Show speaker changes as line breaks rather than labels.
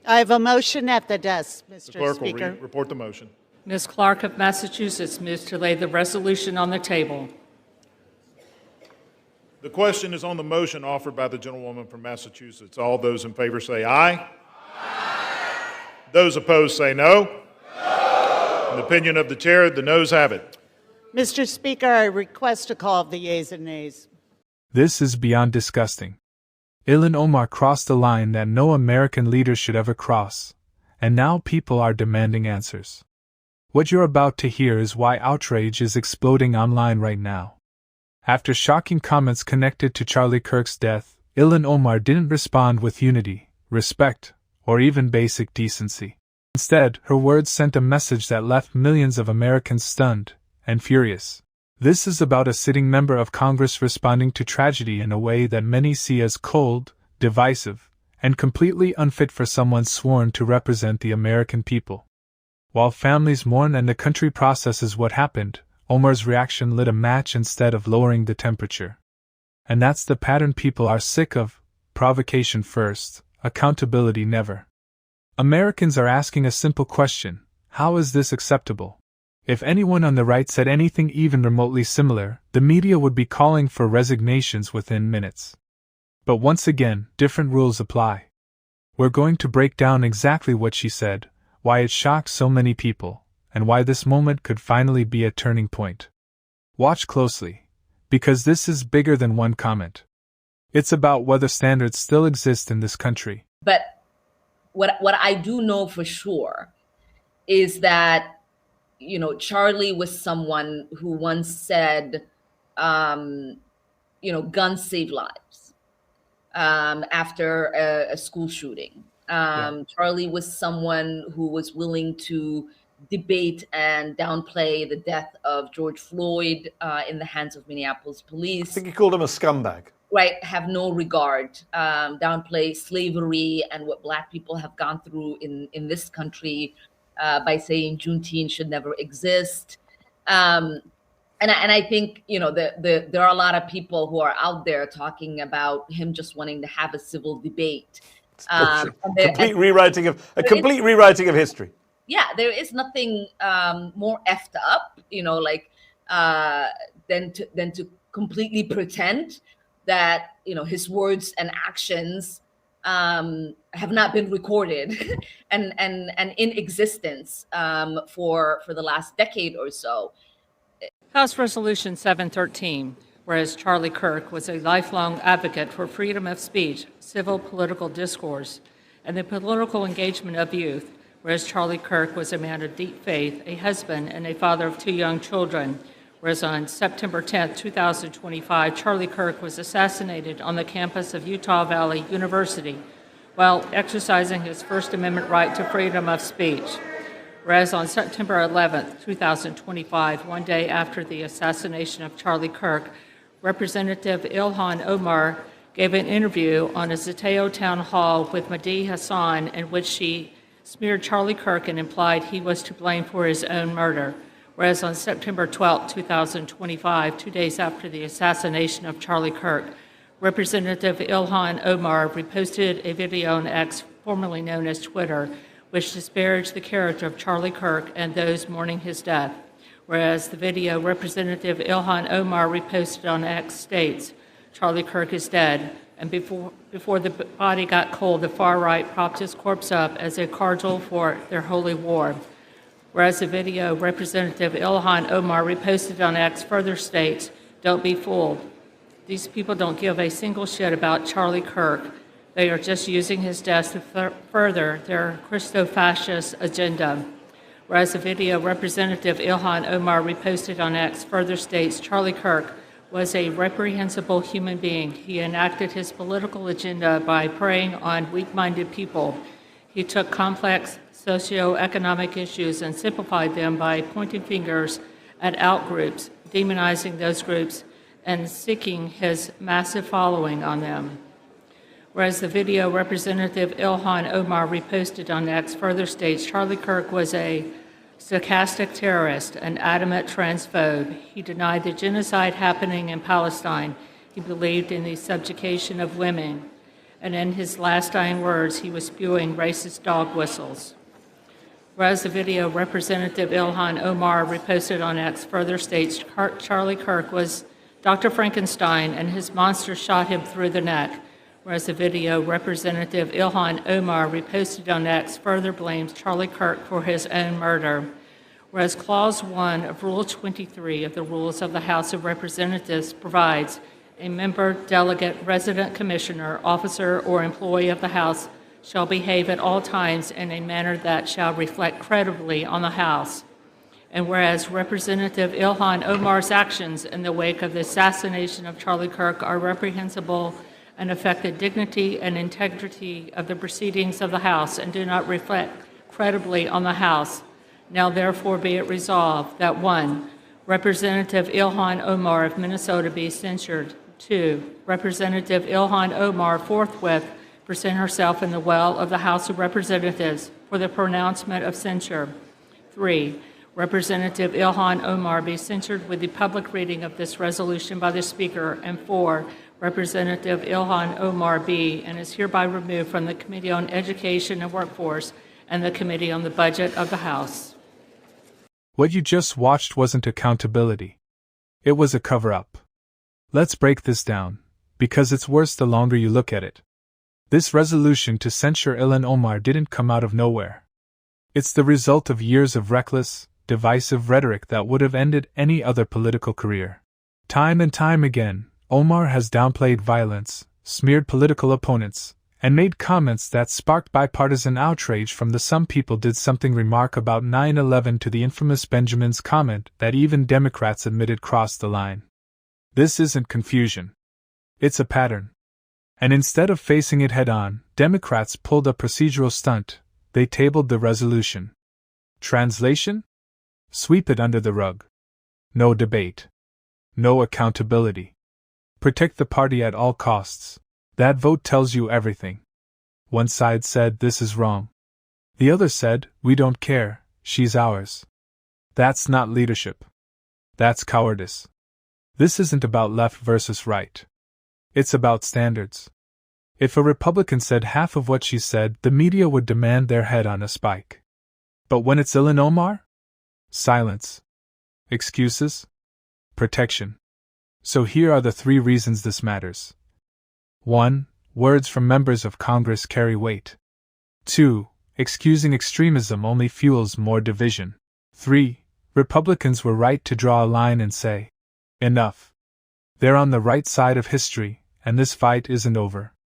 I have a motion at the desk, Mr.
The clerk
Speaker.
will report the motion.
Ms. Clark of Massachusetts moves to lay the resolution on the table.
The question is on the motion offered by the gentlewoman from Massachusetts. All those in favor say aye. Aye. Those opposed say no. No. In the opinion of the chair, the noes have it.
Mr. Speaker, I request a call of the yeas and nays.
This is beyond disgusting. Ilhan Omar crossed a line that no American leader should ever cross, and now people are demanding answers. What you're about to hear is why outrage is exploding online right now. After shocking comments connected to Charlie Kirk's death, Ilhan Omar didn't respond with unity, respect, or even basic decency. Instead, her words sent a message that left millions of Americans stunned and furious. This is about a sitting member of Congress responding to tragedy in a way that many see as cold, divisive, and completely unfit for someone sworn to represent the American people. While families mourn and the country processes what happened, Omar's reaction lit a match instead of lowering the temperature. And that's the pattern people are sick of: provocation first, accountability never. Americans are asking a simple question: how is this acceptable? If anyone on the right said anything even remotely similar, the media would be calling for resignations within minutes. But once again, different rules apply. We're going to break down exactly what she said, why it shocked so many people, and why this moment could finally be a turning point. Watch closely, because this is bigger than one comment. It's about whether standards still exist in this country.
But what I do know for sure is that, you know, Charlie was someone who once said, guns save lives, after a school shooting. Charlie was someone who was willing to debate and downplay the death of George Floyd in the hands of Minneapolis police.
I think he called him a scumbag.
Right, have no regard, downplay slavery and what Black people have gone through in this country by saying Juneteenth should never exist. And I think, there are a lot of people who are out there talking about him just wanting to have a civil debate.
Complete rewriting of history.
Yeah, there is nothing more effed up, than to completely pretend that his words and actions have not been recorded and in existence for the last decade or so.
House Resolution 713, whereas Charlie Kirk was a lifelong advocate for freedom of speech, civil political discourse, and the political engagement of youth, whereas Charlie Kirk was a man of deep faith, a husband, and a father of 2 young children, whereas on September 10, 2025, Charlie Kirk was assassinated on the campus of Utah Valley University while exercising his First Amendment right to freedom of speech. Whereas on September 11, 2025, one day after the assassination of Charlie Kirk, Representative Ilhan Omar gave an interview on a Zateo town hall with Mahdi Hassan in which she smeared Charlie Kirk and implied he was to blame for his own murder. Whereas on September 12, 2025, 2 days after the assassination of Charlie Kirk, Representative Ilhan Omar reposted a video on X, formerly known as Twitter, which disparaged the character of Charlie Kirk and those mourning his death. Whereas the video Representative Ilhan Omar reposted on X states, Charlie Kirk is dead, and before the body got cold, the far right propped his corpse up as a cardinal for their holy war. Whereas the video Representative Ilhan Omar reposted on X further states, don't be fooled. These people don't give a single shit about Charlie Kirk. They are just using his death to further their Christo-fascist agenda. Whereas the video Representative Ilhan Omar reposted on X further states, Charlie Kirk was a reprehensible human being. He enacted his political agenda by preying on weak-minded people. He took complex socioeconomic issues and simplified them by pointing fingers at outgroups, demonizing those groups, and seeking his massive following on them. Whereas the video Representative Ilhan Omar reposted on X further states, Charlie Kirk was a stochastic terrorist, an adamant transphobe. He denied the genocide happening in Palestine. He believed in the subjugation of women. and in his last dying words, he was spewing racist dog whistles. Whereas the video Representative Ilhan Omar reposted on X further states Charlie Kirk was Dr. Frankenstein and his monster shot him through the neck. Whereas the video Representative Ilhan Omar reposted on X further blames Charlie Kirk for his own murder. Whereas Clause 1 of Rule 23 of the Rules of the House of Representatives provides a member, delegate, resident commissioner, officer, or employee of the House shall behave at all times in a manner that shall reflect credibly on the House. And whereas Representative Ilhan Omar's actions in the wake of the assassination of Charlie Kirk are reprehensible and affect the dignity and integrity of the proceedings of the House and do not reflect credibly on the House, now therefore be it resolved that 1. Representative Ilhan Omar of Minnesota be censured. 2. Representative Ilhan Omar forthwith present herself in the well of the House of Representatives for the pronouncement of censure. 3. Representative Ilhan Omar be censured with the public reading of this resolution by the Speaker. And 4. Representative Ilhan Omar be and is hereby removed from the Committee on Education and Workforce and the Committee on the Budget of the House.
What you just watched wasn't accountability. It was a cover-up. Let's break this down, because it's worse the longer you look at it. This resolution to censure Ilhan Omar didn't come out of nowhere. It's the result of years of reckless, divisive rhetoric that would have ended any other political career. Time and time again, Omar has downplayed violence, smeared political opponents, and made comments that sparked bipartisan outrage from the "some people did something remark about 9/11" to the infamous Benjamin's comment that even Democrats admitted crossed the line. This isn't confusion. It's a pattern. And instead of facing it head-on, Democrats pulled a procedural stunt. They tabled the resolution. Translation? Sweep it under the rug. No debate. No accountability. Protect the party at all costs. That vote tells you everything. One side said this is wrong. The other said, we don't care, she's ours. That's not leadership. That's cowardice. This isn't about left versus right. It's about standards. If a Republican said half of what she said, the media would demand their head on a spike. But when it's Ilhan Omar? Silence. Excuses? Protection. So here are the 3 reasons this matters. 1. Words from members of Congress carry weight. 2. Excusing extremism only fuels more division. 3. Republicans were right to draw a line and say, enough. They're on the right side of history, and this fight isn't over.